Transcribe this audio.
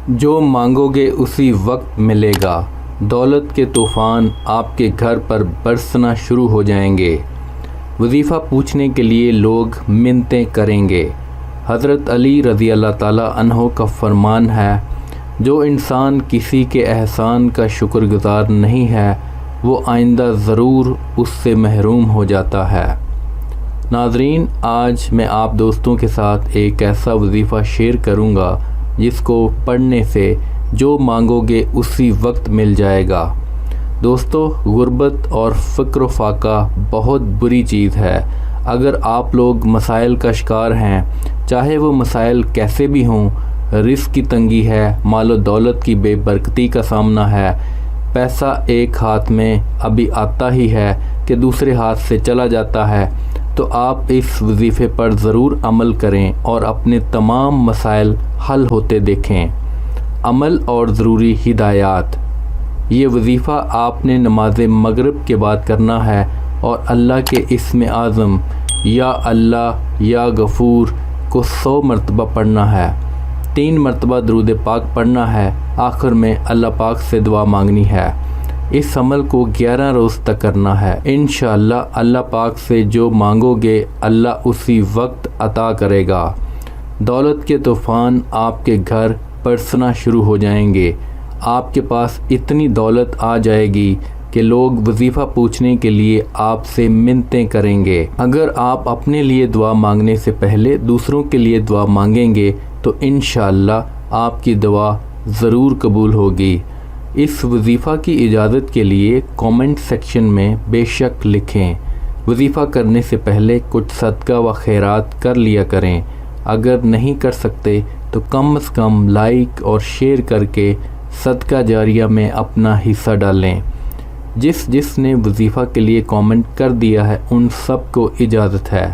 جو مانگو گے اسی وقت ملے گا، دولت کے طوفان آپ کے گھر پر برسنا شروع ہو جائیں گے، وظیفہ پوچھنے کے لیے لوگ منتیں کریں گے۔ حضرت علی رضی اللہ تعالیٰ عنہ کا فرمان ہے، جو انسان کسی کے احسان کا شکر گزار نہیں ہے وہ آئندہ ضرور اس سے محروم ہو جاتا ہے۔ ناظرین، آج میں آپ دوستوں کے ساتھ ایک ایسا وظیفہ شیئر کروں گا جس کو پڑھنے سے جو مانگو گے اسی وقت مل جائے گا۔ دوستو، غربت اور فقر و فاقہ بہت بری چیز ہے۔ اگر آپ لوگ مسائل کا شکار ہیں، چاہے وہ مسائل کیسے بھی ہوں، رزق کی تنگی ہے، مال و دولت کی بے برکتی کا سامنا ہے، پیسہ ایک ہاتھ میں ابھی آتا ہی ہے کہ دوسرے ہاتھ سے چلا جاتا ہے، تو آپ اس وظیفے پر ضرور عمل کریں اور اپنے تمام مسائل حل ہوتے دیکھیں۔ عمل اور ضروری ہدایات۔ یہ وظیفہ آپ نے نماز مغرب کے بعد کرنا ہے اور اللہ کے اسم اعظم یا اللہ یا غفور کو 100 مرتبہ پڑھنا ہے، 3 مرتبہ درود پاک پڑھنا ہے، آخر میں اللہ پاک سے دعا مانگنی ہے۔ اس عمل کو 11 روز تک کرنا ہے۔ انشاءاللہ اللہ پاک سے جو مانگو گے اللہ اسی وقت عطا کرے گا۔ دولت کے طوفان آپ کے گھر برسنا شروع ہو جائیں گے۔ آپ کے پاس اتنی دولت آ جائے گی کہ لوگ وظیفہ پوچھنے کے لیے آپ سے منتیں کریں گے۔ اگر آپ اپنے لیے دعا مانگنے سے پہلے دوسروں کے لیے دعا مانگیں گے تو انشاءاللہ آپ کی دعا ضرور قبول ہوگی۔ اس وظیفہ کی اجازت کے لیے کامنٹ سیکشن میں بے شک لکھیں۔ وظیفہ کرنے سے پہلے کچھ صدقہ و خیرات کر لیا کریں۔ اگر نہیں کر سکتے تو کم از کم لائک اور شیئر کر کے صدقہ جاریہ میں اپنا حصہ ڈالیں۔ جس نے وظیفہ کے لیے کامنٹ کر دیا ہے ان سب کو اجازت ہے۔